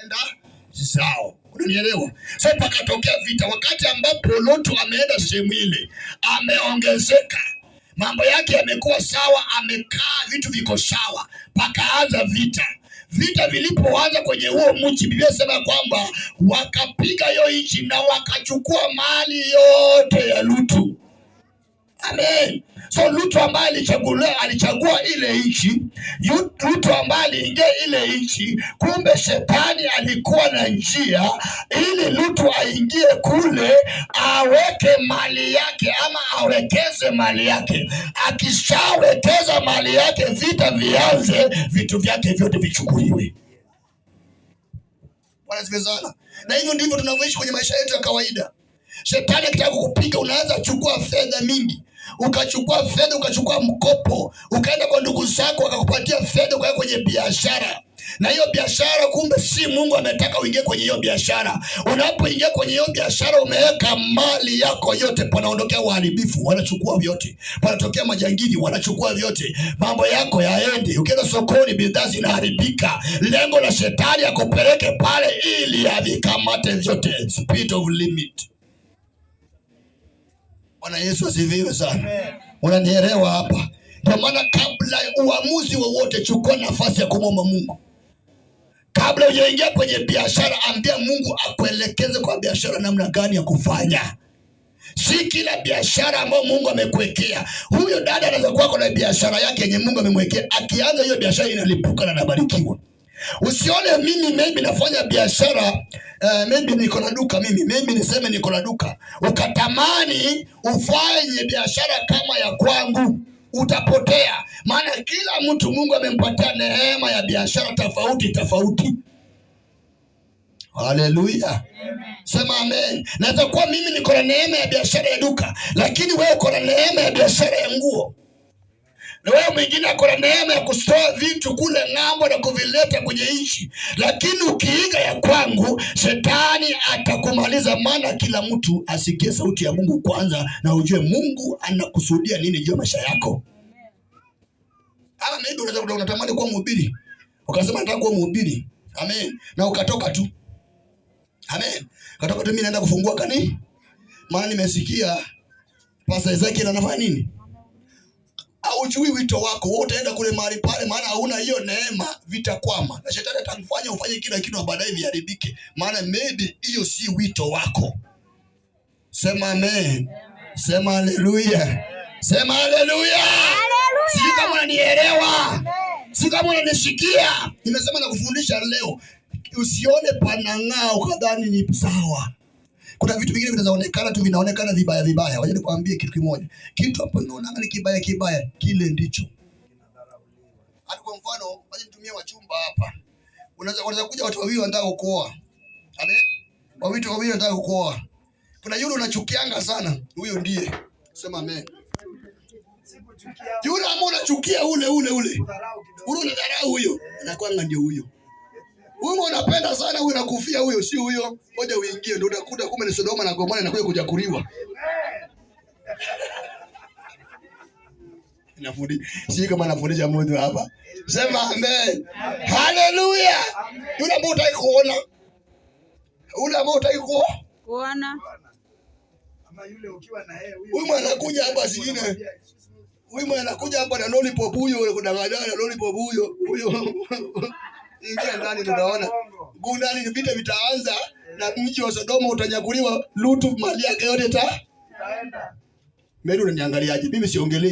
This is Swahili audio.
enda zao. Unanielewa? Sasa pakatokea vita. Wakati ambapo Lutu ameenda sehemu ile, ameongezeka, mambo yake yamekuwa sawa, amekaa, vitu viko sawa, pakaanza vita. Vita vilipoanza kwenye huo mji, Biblia inasema kwamba wakapiga hiyo nchi na wakachukua mali yote ya Lutu. Amen. So Lutu ambaye alichagua ile nchi, Lutu ambaye aliingia ile nchi, kumbe shetani alikuwa na njia ili Lutu aingie kule, aweke mali yake ama awekeze mali yake. Akishawekeza mali yake, vita vianze, vitu vyake vyote vichukuliwe. Bwana asifiwe sana. Na hivyo ndivyo tunavyoishi kwenye maisha yetu ya kawaida. Shetani akitaka kukupiga, unaanza chukua fedha mingi. Ukachukua fedha, ukachukua mkopo, ukaenda kwa ndugu zako wakakupatia fedha kwa kwenye biashara. Na hiyo biashara kumbe si Mungu ametaka uingie kwenye hiyo biashara. Unapoingia kwenye hiyo biashara, umeweka mali yako yote, panaondokea uharibifu, wanachukua vyote. Panatokea majangili, wanachukua vyote. Mambo yako yaende. Ukienda sokoni, bidhaa zinaharibika. Lengo la shetani akupeleke pale ili avikamate vyote. Spirit of limit. Bwana Yesu asifiwe sana. Unanielewa hapa? Kwa maana kabla uamuzi wowote, chukua nafasi ya kumwomba Mungu. Kabla hujaingia kwenye biashara, ambia Mungu akuelekeze kwa biashara namna gani ya kufanya. Si kila biashara ambayo Mungu amekuwekea. Huyo dada anaweza kuwa na biashara yake yenye Mungu amemwekea, akianza hiyo biashara inalipuka na anabarikiwa. Usione mimi maybe nafanya biashara, maybe niko na duka, maybe niseme niko na duka, ukatamani ufanye biashara kama ya kwangu, utapotea. Maana kila mtu Mungu amempatia neema ya biashara tofauti. Haleluya. Sema amen. Naweza kuwa mimi niko na neema ya biashara ya duka, lakini wewe uko na neema ya biashara ya nguo. Na wewe mwingine ako na neema ya kustoa vitu kule ng'ambo na kuvileta kwenye nchi. Lakini ukiiga ya kwangu, shetani atakumaliza. Maana kila mtu asikie sauti ya Mungu kwanza, na ujue Mungu anakusudia nini juu ya maisha yako. Ama maybe unaweza unatamani kuwa mhubiri, ukasema nataka kuwa mhubiri. Amen. Na ukatoka tu. Amen. Ukatoka tu, mimi naenda kufungua kanisa. Maana nimesikia Pastor Ezekiel anafanya nini? Haujui wito wako, wewe utaenda kule mahali pale, maana hauna hiyo neema, vitakwama. Na shetani atakufanya ufanye kila kitu baadaye viharibike, maana maybe hiyo si wito wako. Sema amen. Sema haleluya. Sema haleluya. Sijui kama unanielewa. Sijui kama unanisikia. Nimesema na kufundisha leo, usione panang'aa ukadhani ni sawa. Kuna vitu vingine vinaonekana tu, vinaonekana vibaya. Wacha nikwambie kitu kimoja. Kitu hapo unaona ni kibaya, kile ndicho. Hata kwa mfano, wacha nitumie wachumba hapa. Unaweza kuja watu wawili wanataka kuoa. Amen. Watu wawili wanataka kuoa. Kuna yule unachukianga sana, huyo ndiye. Sema amen. Yule ambao unachukia ule. Ule unadharau huyo, anakuanga ndio huyo. Wewe unapenda sana huyo, nakufia huyo, si huyo. Ngoja uingie ndio utakuta kumbe ni Sodoma na Gomora inakuja kujakuriwa. Si kama nafundisha mtu hapa. Sema amen. Haleluya. Yule ambao utaki kuona. Yule ambao utaki kuona. Ama yule ukiwa na yeye huyo. Wewe anakuja hapa singine. Wewe anakuja hapa na lollipop huyo, kudanganyana na lollipop huyo. Ingia ndani tunaona. Ndani vita vitaanza na mji wa Sodoma utanyakuliwa, Lutu mali yake yote itaenda. Mimi unaniangaliaje? Mimi siongelee.